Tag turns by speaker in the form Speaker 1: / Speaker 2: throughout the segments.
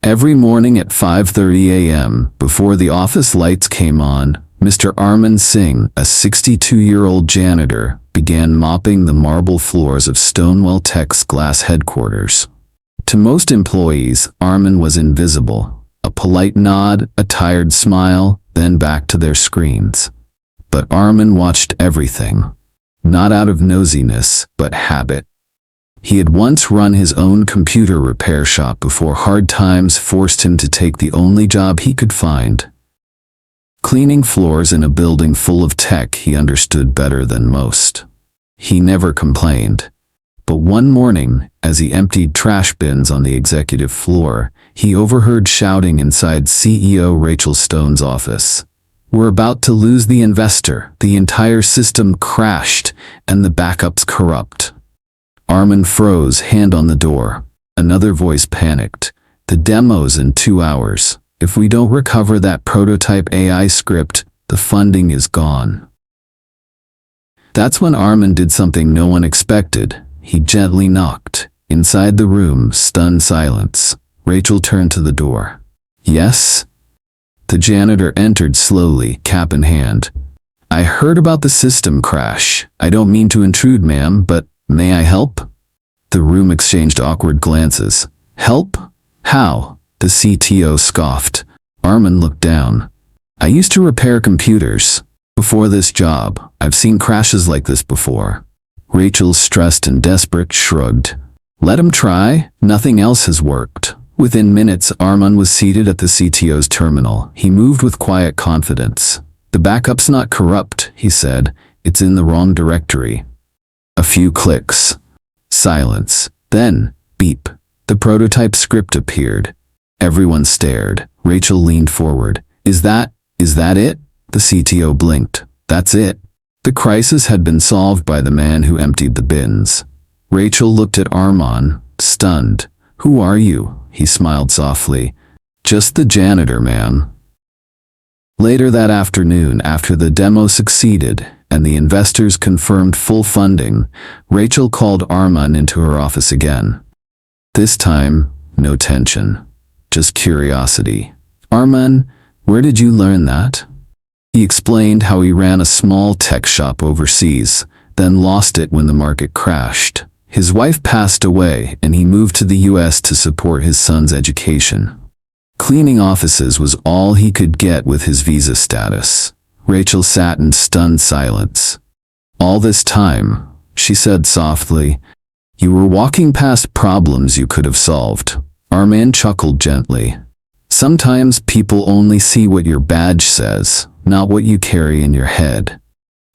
Speaker 1: Every morning at 5:30 a.m., before the office lights came on, Mr. Arman Singh, a 62-year-old janitor, began mopping the marble floors of Stonewall Tech's glass headquarters. To most employees, Arman was invisible. A polite nod, a tired smile, then back to their screens. But Arman watched everything. Not out of nosiness, but habit. He had once run his own computer repair shop before hard times forced him to take the only job he could find. Cleaning floors in a building full of tech he understood better than most. He never complained. But one morning, as he emptied trash bins on the executive floor, he overheard shouting inside CEO Rachel Stone's office. "We're about to lose the investor. The entire system crashed, and the backup's corrupt." Arman froze, hand on the door. Another voice panicked. "The demo's in 2 hours. If we don't recover that prototype AI script, the funding is gone." That's when Arman did something no one expected. He gently knocked. Inside the room, stunned silence. Rachel turned to the door. "Yes?" The janitor entered slowly, cap in hand. "I heard about the system crash. I don't mean to intrude, ma'am, but may I help?" The room exchanged awkward glances. "Help? How?" The CTO scoffed. Arman looked down. "I used to repair computers. Before this job, I've seen crashes like this before." Rachel, stressed and desperate, shrugged. "Let him try. Nothing else has worked." Within minutes, Arman was seated at the CTO's terminal. He moved with quiet confidence. "The backup's not corrupt," he said. "It's in the wrong directory." A few clicks. Silence. Then, beep. The prototype script appeared. Everyone stared. Rachel leaned forward. Is that it?" The CTO blinked. "That's it." The crisis had been solved by the man who emptied the bins. Rachel looked at Arman, stunned. "Who are you?" He smiled softly. "Just the janitor, ma'am." Later that afternoon, after the demo succeeded and the investors confirmed full funding, Rachel called Arman into her office again. This time, no tension, just curiosity. "Arman, where did you learn that?" He explained how he ran a small tech shop overseas, then lost it when the market crashed. His wife passed away, and he moved to the US to support his son's education. Cleaning offices was all he could get with his visa status. Rachel sat in stunned silence. "All this time," she said softly, "you were walking past problems you could have solved." Arman chuckled gently. "Sometimes people only see what your badge says, not what you carry in your head."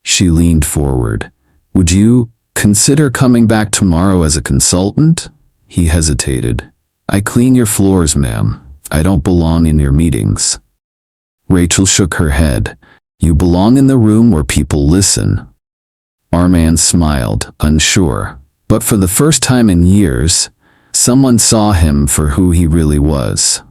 Speaker 1: She leaned forward. "Would you consider coming back tomorrow as a consultant?" He hesitated. "I clean your floors, ma'am. I don't belong in your meetings." Rachel shook her head. "You belong in the room where people listen." Arman smiled, unsure. But for the first time in years, someone saw him for who he really was.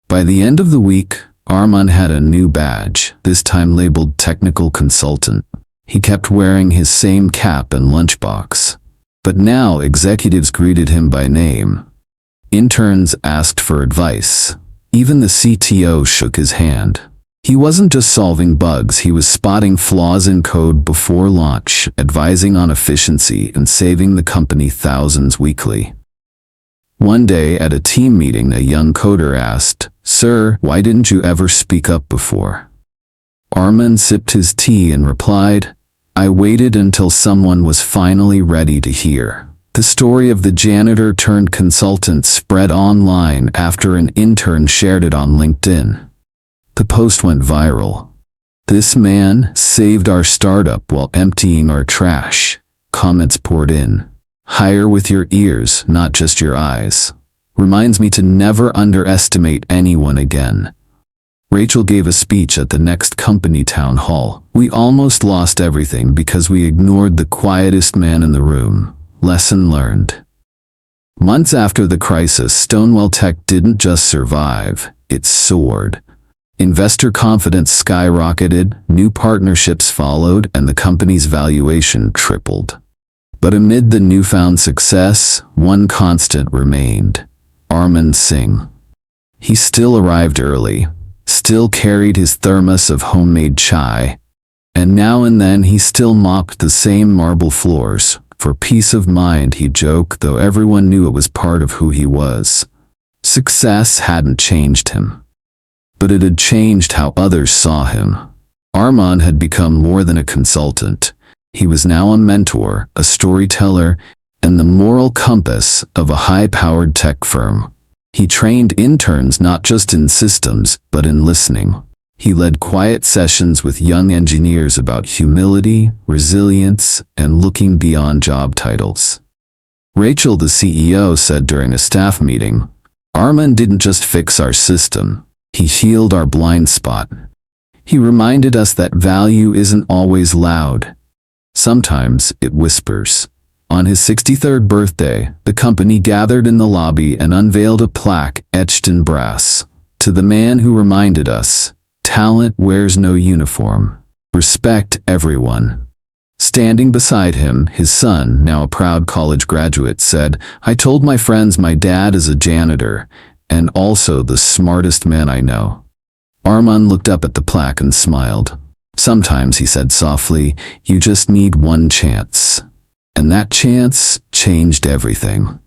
Speaker 1: By the end of the week, Arman had a new badge, this time labeled technical consultant. He kept wearing his same cap and lunchbox. But now executives greeted him by name. Interns asked for advice. Even the CTO shook his hand. He wasn't just solving bugs, he was spotting flaws in code before launch, advising on efficiency, and saving the company thousands weekly. One day at a team meeting, a young coder asked, "Sir, why didn't you ever speak up before?" Arman sipped his tea and replied, "I waited until someone was finally ready to hear." The story of the janitor turned consultant spread online after an intern shared it on LinkedIn. The post went viral. "This man saved our startup while emptying our trash." Comments poured in. "Hire with your ears, not just your eyes. Reminds me to never underestimate anyone again." Rachel gave a speech at the next company town hall. "We almost lost everything because we ignored the quietest man in the room. Lesson learned." Months after the crisis, Stonewall Tech didn't just survive, it soared. Investor confidence skyrocketed, new partnerships followed, and the company's valuation tripled. But amid the newfound success, one constant remained: Arman Singh. He still arrived early, still carried his thermos of homemade chai, and now and then he still mopped the same marble floors. For peace of mind, he'd joke, though everyone knew it was part of who he was. Success hadn't changed him, but it had changed how others saw him. Arman had become more than a consultant. He was now a mentor, a storyteller, and the moral compass of a high-powered tech firm. He trained interns not just in systems, but in listening. He led quiet sessions with young engineers about humility, resilience, and looking beyond job titles. Rachel, the CEO, said during a staff meeting, "Arman didn't just fix our system, he healed our blind spot. He reminded us that value isn't always loud. Sometimes it whispers." On his 63rd birthday, the company gathered in the lobby and unveiled a plaque etched in brass. "To the man who reminded us, talent wears no uniform. Respect everyone." Standing beside him, his son, now a proud college graduate, said, "I told my friends my dad is a janitor, and also the smartest man I know." Arman looked up at the plaque and smiled. "Sometimes," he said softly, "you just need one chance." And that chance changed everything.